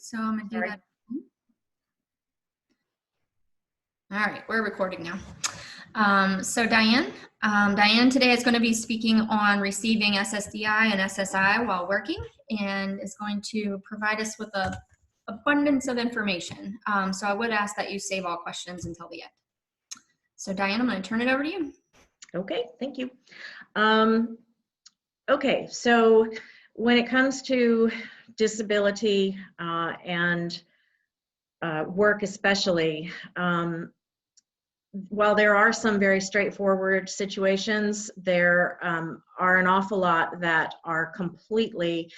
so I'm gonna do that. All right, we're recording now. So Diane today is going to be speaking on receiving SSDI and SSI while working, and is going to provide us with an abundance of information. So I would ask that you save all questions until the end. So Diane, I'm going to turn it over to you. Okay, thank you. Okay, so when it comes to disability and work especially, while there are some very straightforward situations, there are an awful lot that are completely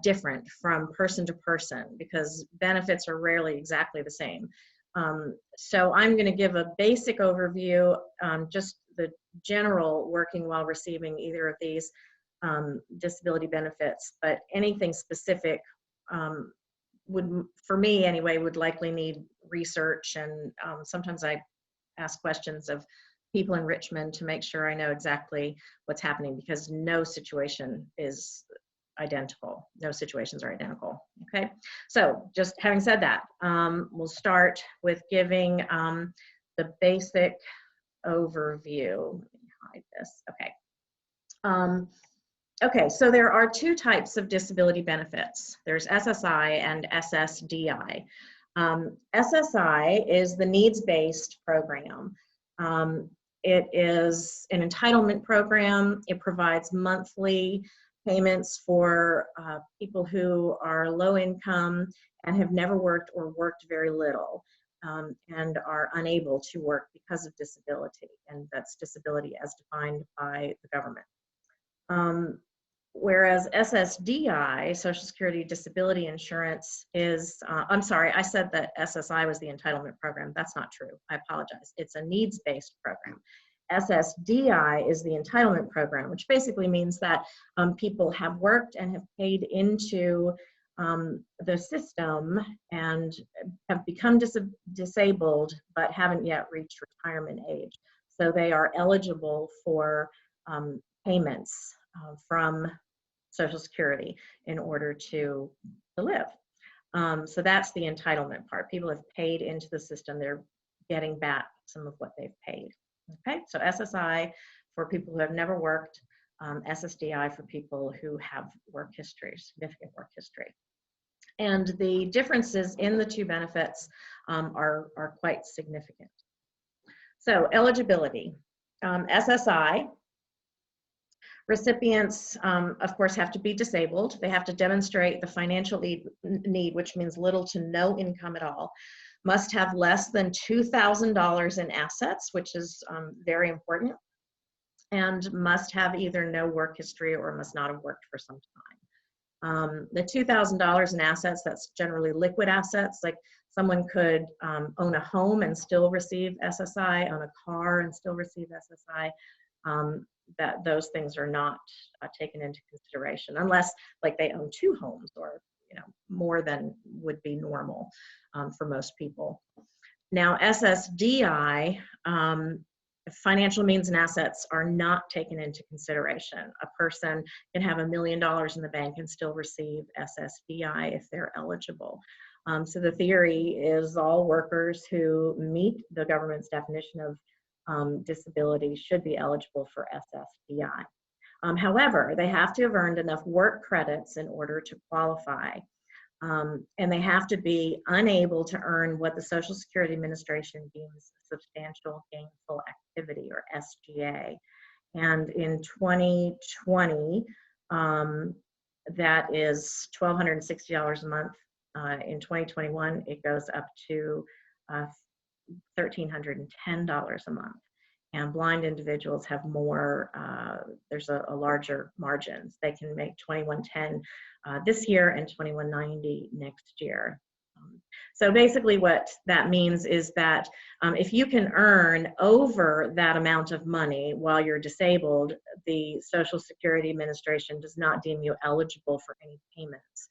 different from person to person because benefits are rarely exactly the same. So I'm going to give a basic overview, just the general working while receiving either of these disability benefits, but anything specific would, for me anyway, would likely need research, and sometimes I ask questions of people in Richmond to make sure I know exactly what's happening, because no situation is identical. No situations are identical. Okay, so just having said that, we'll start with giving the basic overview. Let me hide this. Okay. Okay, so there are two types of disability benefits. There's SSI and SSDI. SSI is the needs-based program. It is an entitlement program. It provides monthly payments for people who are low income and have never worked or worked very little, and are unable to work because of disability, and that's disability as defined by the government. Whereas SSDI, Social Security Disability Insurance, is, I'm sorry, I said that SSI was the entitlement program. That's not true. I apologize. It's a needs-based program. SSDI is the entitlement program, which basically means that people have worked and have paid into the system and have become disabled but haven't yet reached retirement age. So they are eligible for payments from Social Security in order to live. So that's the entitlement part. People have paid into the system. They're getting back some of what they've paid. Okay, so SSI for people who have never worked, SSDI for people who have work history, significant work history. And the differences in the two benefits are quite significant. So eligibility, SSI, recipients, of course, have to be disabled. They have to demonstrate the financial need, which means little to no income at all. Must have less than $2,000 in assets, which is very important. And must have either no work history or must not have worked for some time. The $2,000 in assets, that's generally liquid assets. Like someone could own a home and still receive SSI, own a car and still receive SSI. That those things are not taken into consideration unless like they own two homes or more than would be normal for most people. Now SSDI, financial means and assets are not taken into consideration. A person can have $1 million in the bank and still receive SSDI if they're eligible. So the theory is all workers who meet the government's definition of disability should be eligible for SSDI. However, they have to have earned enough work credits in order to qualify. And they have to be unable to earn what the Social Security Administration deems substantial gainful activity, or SGA. And in 2020, that is $1,260 a month. In 2021, it goes up to $1,310 a month, and blind individuals have more, there's a larger margins. They can make $2,110 this year and $2,190 next year. So basically what that means is that if you can earn over that amount of money while you're disabled, the Social Security Administration does not deem you eligible for any payments.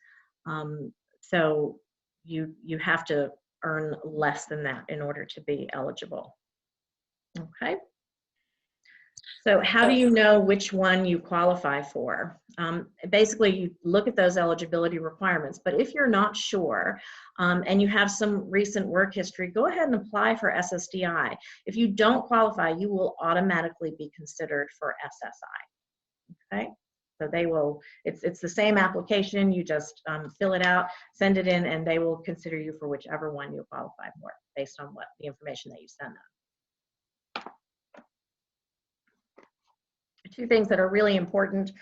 So you have to earn less than that in order to be eligible. Okay. So how do you know which one you qualify for? Basically, you look at those eligibility requirements, but if you're not sure and you have some recent work history, go ahead and apply for SSDI. If you don't qualify, you will automatically be considered for SSI, okay? So they will, it's the same application, you just fill it out, send it in, and they will consider you for whichever one you qualify for based on what the information that you send them. Two things that are really important,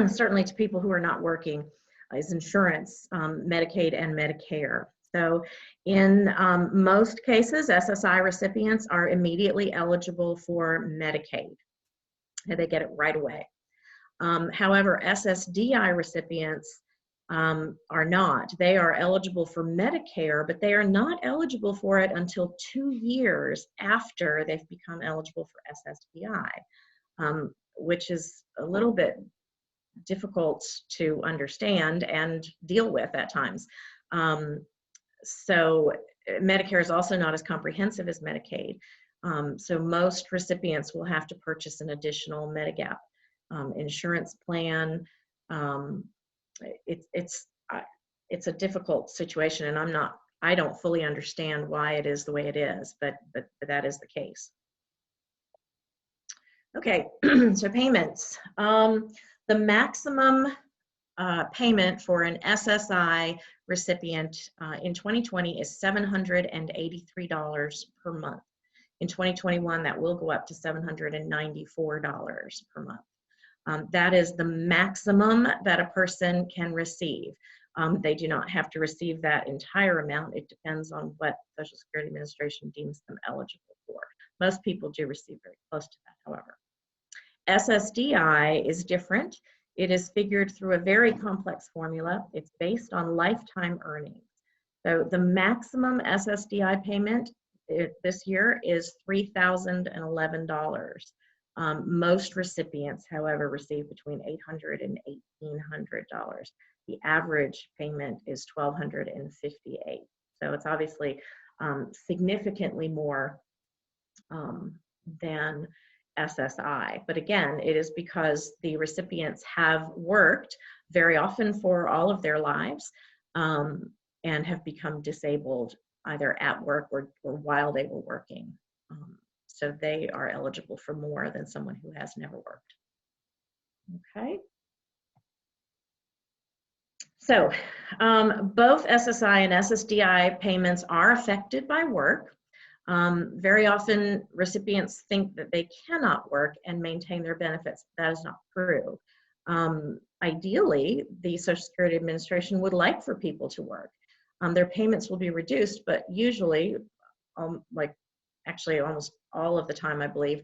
certainly to people who are not working, is insurance, Medicaid and Medicare. So in most cases, SSI recipients are immediately eligible for Medicaid. And they get it right away. However, SSDI recipients are not. They are eligible for Medicare, but they are not eligible for it until 2 years after they've become eligible for SSDI. Which is a little bit difficult to understand and deal with at times. So Medicare is also not as comprehensive as Medicaid. So most recipients will have to purchase an additional Medigap insurance plan. It's a difficult situation, and I don't fully understand why it is the way it is, but that is the case. Okay, so payments. The maximum payment for an SSI recipient in 2020 is $783 per month. In 2021, that will go up to $794 per month. That is the maximum that a person can receive. They do not have to receive that entire amount. It depends on what Social Security Administration deems them eligible for. Most people do receive very close to that, however. SSDI is different. It is figured through a very complex formula. It's based on lifetime earnings. So the maximum SSDI payment this year is $3,011. Most recipients, however, receive between $800 and $1,800. The average payment is $1,258. So it's obviously significantly more than SSI. But again, it is because the recipients have worked very often for all of their lives and have become disabled either at work or while they were working. So they are eligible for more than someone who has never worked. Okay. So both SSI and SSDI payments are affected by work. Very often recipients think that they cannot work and maintain their benefits. That is not true. Ideally, the Social Security Administration would like for people to work. Their payments will be reduced, but usually, actually almost all of the time, I believe,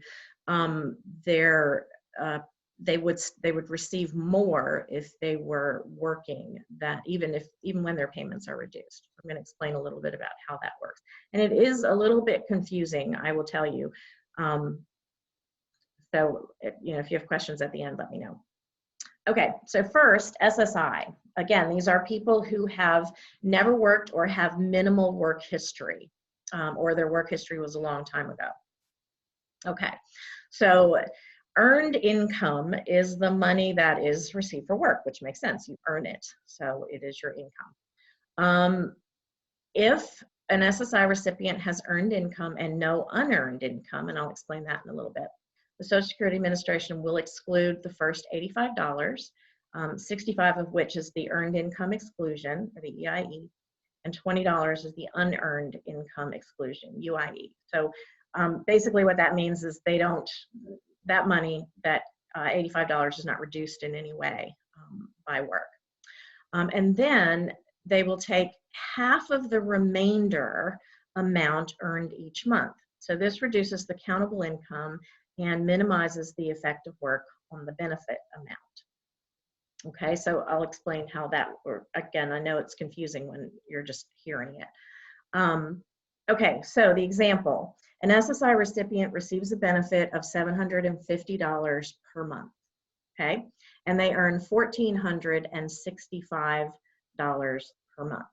they would receive more if they were working, that even when their payments are reduced. I'm going to explain a little bit about how that works. And it is a little bit confusing, I will tell you. So, if you have questions at the end, let me know. Okay, so first, SSI. Again, these are people who have never worked or have minimal work history, or their work history was a long time ago. Okay, so earned income is the money that is received for work, which makes sense. You earn it, so it is your income. If an SSI recipient has earned income and no unearned income, and I'll explain that in a little bit, the Social Security Administration will exclude the first $85, 65 of which is the earned income exclusion, or the EIE, and $20 is the unearned income exclusion, UIE. So basically what that means is that money, that $85 is not reduced in any way by work. And then they will take half of the remainder amount earned each month. So this reduces the countable income and minimizes the effect of work on the benefit amount. Okay, so I'll explain how that works. Again, I know it's confusing when you're just hearing it. Okay, so the example. An SSI recipient receives a benefit of $750 per month, okay? And they earn $1,465 per month.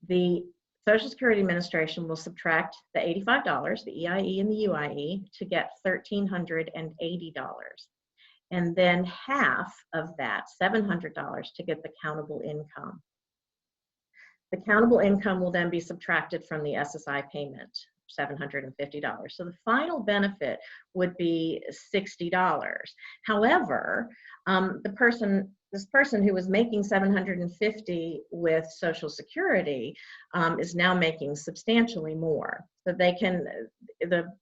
The Social Security Administration will subtract the $85, the EIE and the UIE, to get $1,380. And then half of that, $700, to get the countable income. The countable income will then be subtracted from the SSI payment, $750. So the final benefit would be $60. However, this person who was making $750 with Social Security is now making substantially more. So they can,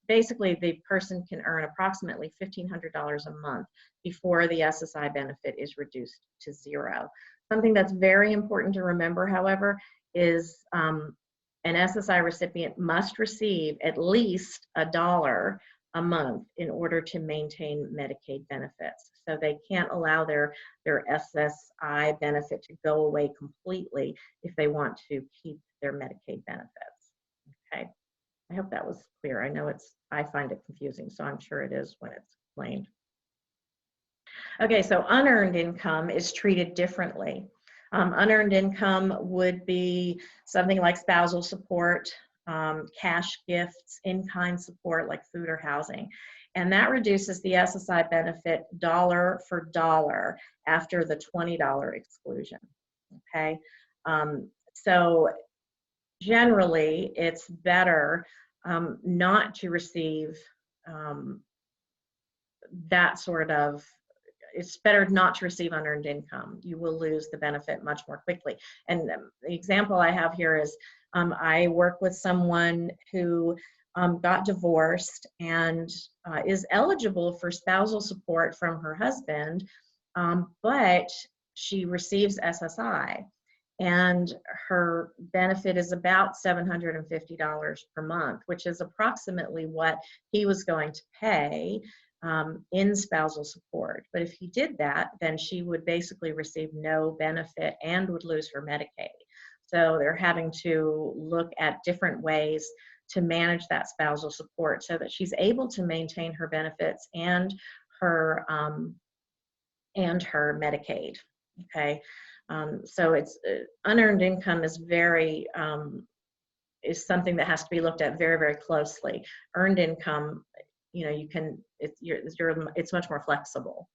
basically the person can earn approximately $1,500 a month before the SSI benefit is reduced to zero. Something that's very important to remember, however, is an SSI recipient must receive at least $1 a month in order to maintain Medicaid benefits. So they can't allow their SSI benefit to go away completely if they want to keep their Medicaid benefits. Okay, I hope that was clear. I know I find it confusing, so I'm sure it is when it's explained. Okay, so unearned income is treated differently. Unearned income would be something like spousal support, cash gifts, in-kind support like food or housing. And that reduces the SSI benefit dollar for dollar after the $20 exclusion, okay? So generally, it's better not to receive that sort of, it's better not to receive unearned income. You will lose the benefit much more quickly. And the example I have here is I work with someone who got divorced and is eligible for spousal support from her husband, but she receives SSI. And her benefit is about $750 per month, which is approximately what he was going to pay in spousal support. But if he did that, then she would basically receive no benefit and would lose her Medicaid. So they're having to look at different ways to manage that spousal support so that she's able to maintain her benefits and her Medicaid. Okay, so it's unearned income is is something that has to be looked at very, very closely. Earned income, you know, you can, it's much more flexible.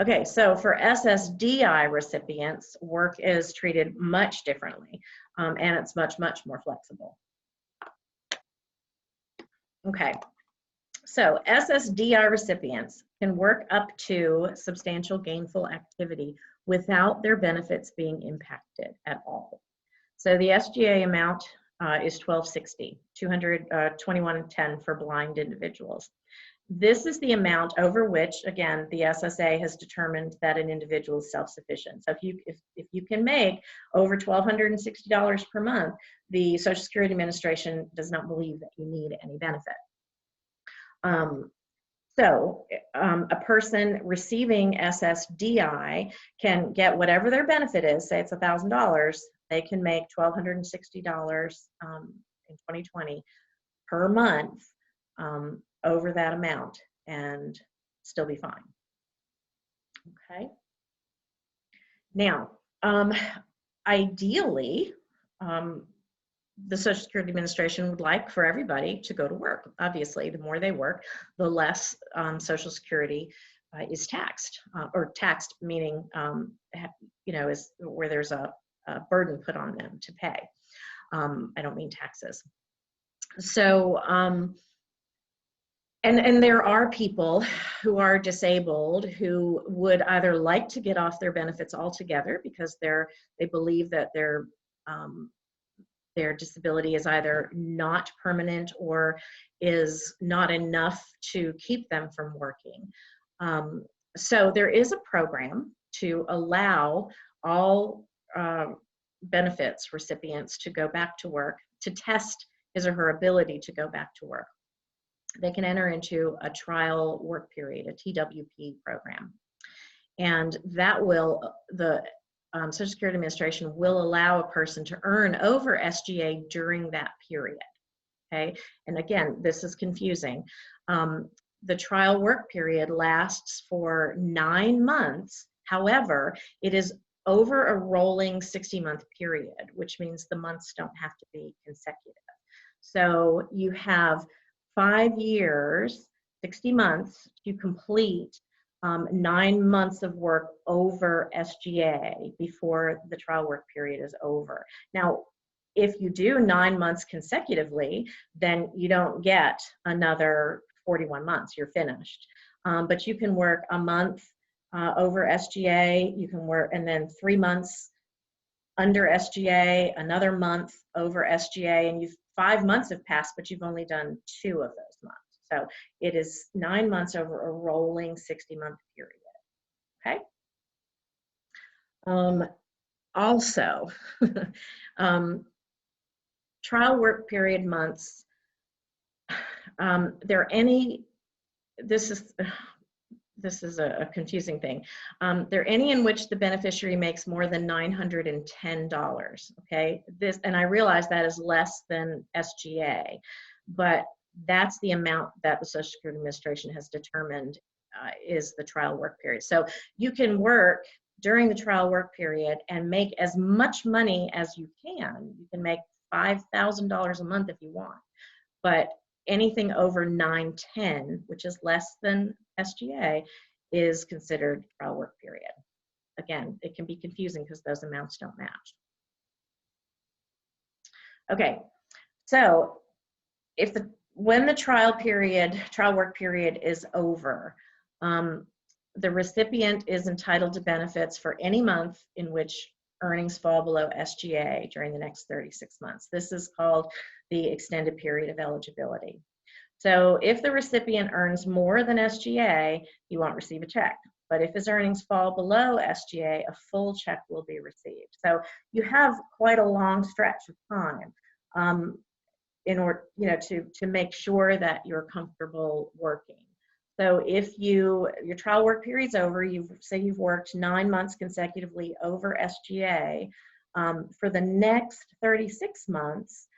Okay, so for SSDI recipients, work is treated much differently, and it's much, much more flexible. Okay, so SSDI recipients can work up to substantial gainful activity without their benefits being impacted at all. So the SGA amount is $1,260, $221.10 for blind individuals. This is the amount over which, again, the SSA has determined that an individual is self-sufficient. So if you can make over $1,260 per month, the Social Security Administration does not believe that you need any benefit. A person receiving SSDI can get whatever their benefit is, say it's $1,000, they can make $1,260 in 2020 per month over that amount and still be fine. Okay. Now, ideally, the Social Security Administration would like for everybody to go to work. Obviously, the more they work, the less Social Security is taxed, or taxed meaning, you know, is where there's a burden put on them to pay. I don't mean taxes. So, and there are people who are disabled who would either like to get off their benefits altogether because they believe that their disability is either not permanent or is not enough to keep them from working. So there is a program to allow all benefits recipients to go back to work, to test his or her ability to go back to work. They can enter into a trial work period, a TWP program. And that will, the Social Security Administration will allow a person to earn over SGA during that period, okay? And again, this is confusing. The trial work period lasts for 9 months. However, it is over a rolling 60-month period, which means the months don't have to be consecutive. So you have 5 years, 60 months to complete 9 months of work over SGA before the trial work period is over. Now, if you do 9 months consecutively, then you don't get another 41 months, you're finished. But you can work a month over SGA, you can work, and then 3 months under SGA, another month over SGA, and 5 months have passed, but you've only done 2 of those months. So it is 9 months over a rolling 60-month period. Okay. Also, trial work period months. There are any. This is a confusing thing. There are any in which the beneficiary makes more than $910, okay? And I realize that is less than SGA, but that's the amount that the Social Security Administration has determined is the trial work period. So you can work during the trial work period and make as much money as you can. You can make $5,000 a month if you want, but anything over 910, which is less than SGA, is considered trial work period. Again, it can be confusing because those amounts don't match. Okay, so when the trial work period is over, the recipient is entitled to benefits for any month in which earnings fall below SGA during the next 36 months. This is called the extended period of eligibility. So if the recipient earns more than SGA, he won't receive a check. But if his earnings fall below SGA, a full check will be received. So you have quite a long stretch of time in order, to make sure that you're comfortable working. So if your trial work period's over, say you've worked 9 months consecutively over SGA, for the next 36 months,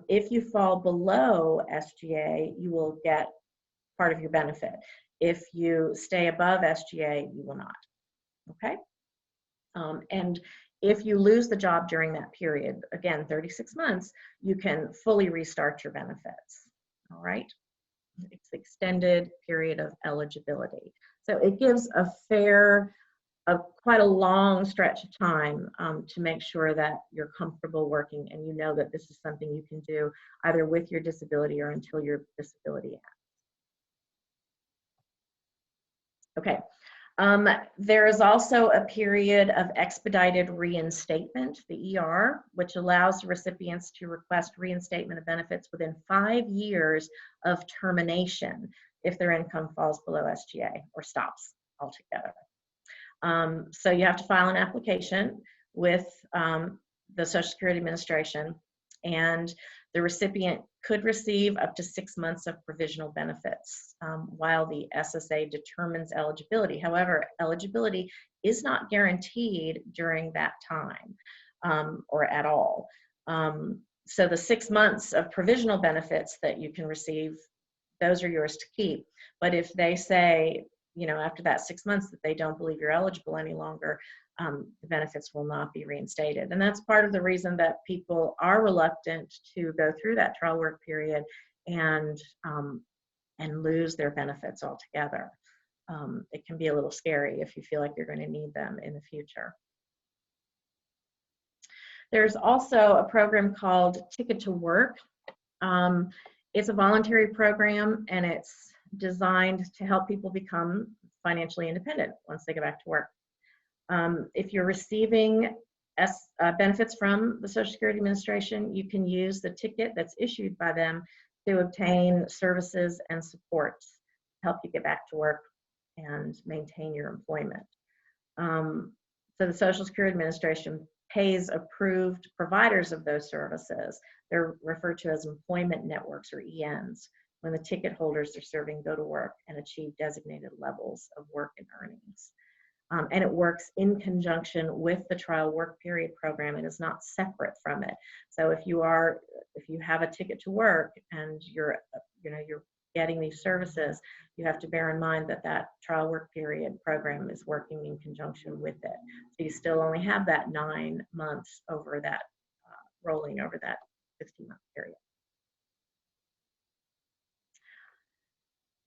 if you fall below SGA, you will get part of your benefit. If you stay above SGA, you will not, okay? And if you lose the job during that period, again, 36 months, you can fully restart your benefits, all right? It's the extended period of eligibility. So it gives quite a long stretch of time to make sure that you're comfortable working and you know that this is something you can do either with your disability or until your disability ends. Okay. There is also a period of expedited reinstatement, the ER, which allows recipients to request reinstatement of benefits within 5 years of termination if their income falls below SGA or stops altogether. So you have to file an application with the Social Security Administration, and the recipient could receive up to 6 months of provisional benefits while the SSA determines eligibility. However, eligibility is not guaranteed during that time or at all. So the 6 months of provisional benefits that you can receive, those are yours to keep. But if they say, after that 6 months that they don't believe you're eligible any longer, the benefits will not be reinstated. And that's part of the reason that people are reluctant to go through that trial work period and lose their benefits altogether. It can be a little scary if you feel like you're going to need them in the future. There's also a program called Ticket to Work. It's a voluntary program, and it's designed to help people become financially independent once they go back to work. If you're receiving benefits from the Social Security Administration, you can use the ticket that's issued by them to obtain services and supports to help you get back to work and maintain your employment. So the Social Security Administration pays approved providers of those services. They're referred to as employment networks, or ENs, when the ticket holders are serving go to work and achieve designated levels of work and earnings. And it works in conjunction with the trial work period program and is not separate from it. So if you have a ticket to work and you're getting these services, you have to bear in mind that that trial work period program is working in conjunction with it. So you still only have that 9 months over that, rolling over that 15-month period.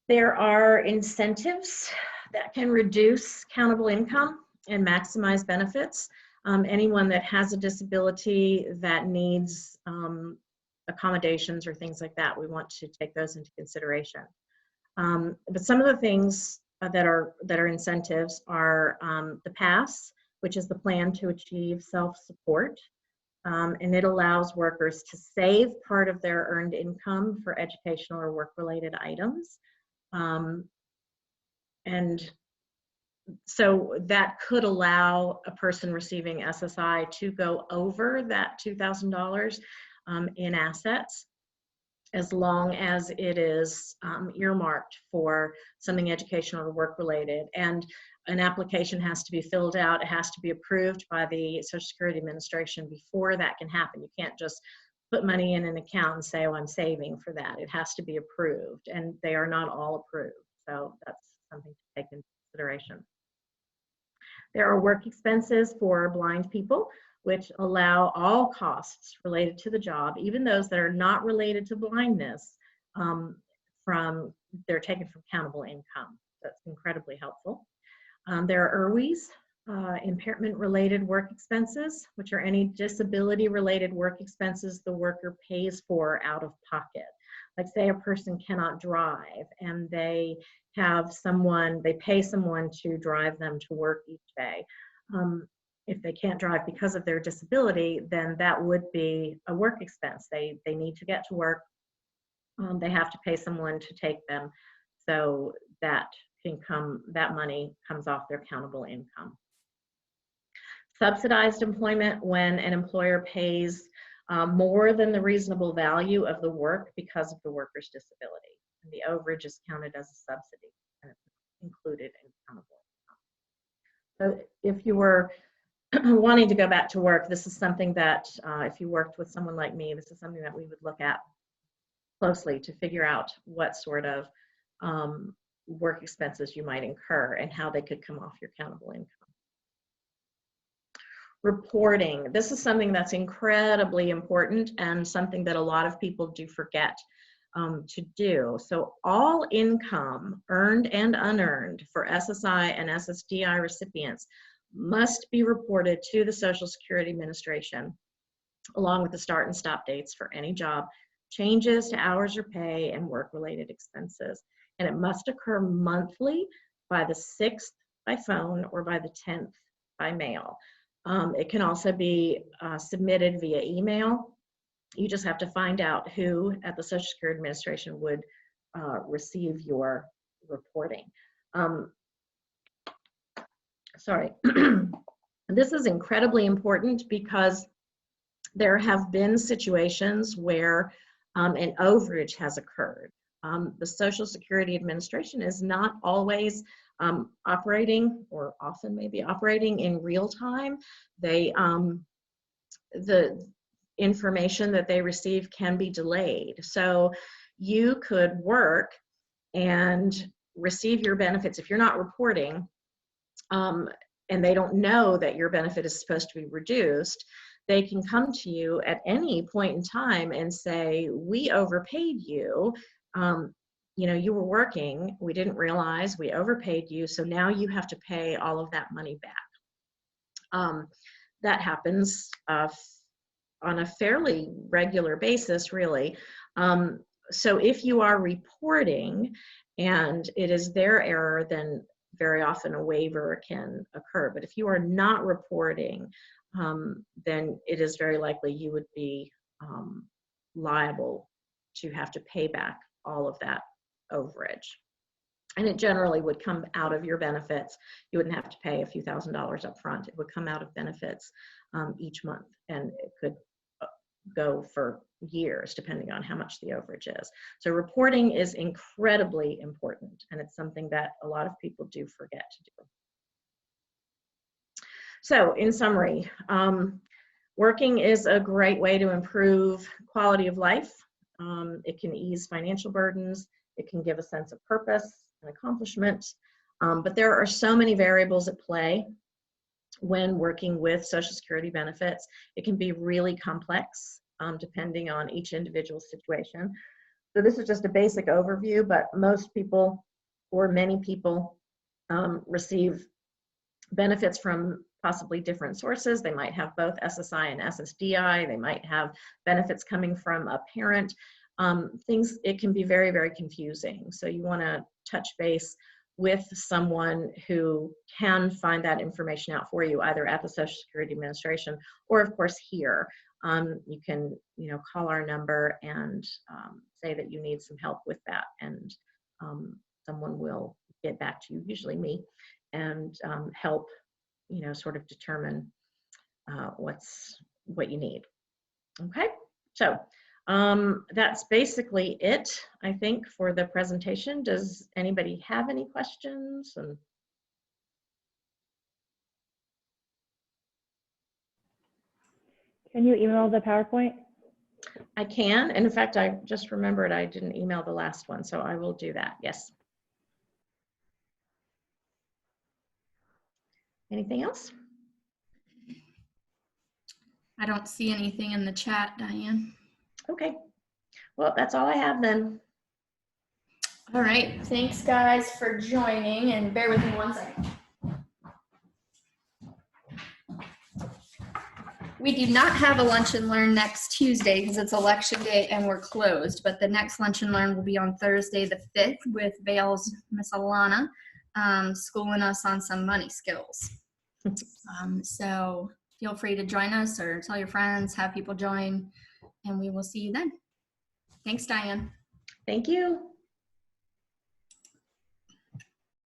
There are incentives that can reduce countable income and maximize benefits. Anyone that has a disability that needs accommodations or things like that, we want to take those into consideration. But some of the things that are incentives are the PASS, which is the Plan to Achieve Self-Support. And it allows workers to save part of their earned income for educational or work-related items. And so that could allow a person receiving SSI to go over that $2,000 in assets, as long as it is earmarked for something educational or work-related. And an application has to be filled out. It has to be approved by the Social Security Administration before that can happen. You can't just put money in an account and say, oh, I'm saving for that. It has to be approved, and they are not all approved. So that's something to take into consideration. There are work expenses for blind people, which allow all costs related to the job, even those that are not related to blindness, they're taken from countable income. That's incredibly helpful. There are IRWEs, impairment-related work expenses, which are any disability-related work expenses the worker pays for out of pocket. Like, say a person cannot drive and they pay someone to drive them to work each day. If they can't drive because of their disability, then that would be a work expense. They need to get to work. They have to pay someone to take them. So that money comes off their countable income. Subsidized employment, when an employer pays more than the reasonable value of the work because of the worker's disability. And the overage is counted as a subsidy, and it's included in countable income. So if you were wanting to go back to work, this is something that, if you worked with someone like me, this is something that we would look at closely to figure out what sort of work expenses you might incur and how they could come off your countable income. Reporting. This is something that's incredibly important and something that a lot of people do forget to do. So all income, earned and unearned, for SSI and SSDI recipients must be reported to the Social Security Administration, along with the start and stop dates for any job, changes to hours or pay, and work-related expenses. And it must occur monthly by the 6th by phone or by the 10th by mail. It can also be submitted via email. You just have to find out who at the Social Security Administration would receive your reporting. This is incredibly important because there have been situations where an overage has occurred. The Social Security Administration is not always operating, or often maybe operating in real time. The information that they receive can be delayed. So you could work and receive your benefits if you're not reporting, and they don't know that your benefit is supposed to be reduced. They can come to you at any point in time and say, we overpaid you. You know, you were working, we didn't realize, we overpaid you, so now you have to pay all of that money back. That happens on a fairly regular basis, really. So if you are reporting and it is their error, then very often a waiver can occur. But if you are not reporting, then it is very likely you would be liable to have to pay back all of that overage. And it generally would come out of your benefits. You wouldn't have to pay a few $1,000s up front. It would come out of benefits each month, and it could go for years depending on how much the overage is. So reporting is incredibly important, and it's something that a lot of people do forget to do. So in summary, working is a great way to improve quality of life. It can ease financial burdens. It can give a sense of purpose and accomplishment. But there are so many variables at play when working with Social Security benefits. It can be really complex depending on each individual situation. So this is just a basic overview, but most people or many people receive benefits from possibly different sources. They might have both SSI and SSDI. They might have benefits coming from a parent. It can be very, very confusing. So you want to touch base with someone who can find that information out for you, either at the Social Security Administration or, of course, here. You can, call our number and say that you need some help with that, and someone will get back to you, usually me, and help, sort of determine what you need. Okay, so that's basically it, I think, for the presentation. Does anybody have any questions? Can you email the PowerPoint? I can, and in fact, I just remembered I didn't email the last one, so I will do that, yes. Anything else? I don't see anything in the chat, Diane. Okay, well, that's all I have then. All right, thanks guys for joining, and bear with me one second. We do not have a lunch and learn next Tuesday because it's election day and we're closed, but the next lunch and learn will be on Thursday the 5th with Vale's Miss Alana schooling us on some money skills. So feel free to join us or tell your friends, have people join, and we will see you then. Thanks, Diane. Thank you.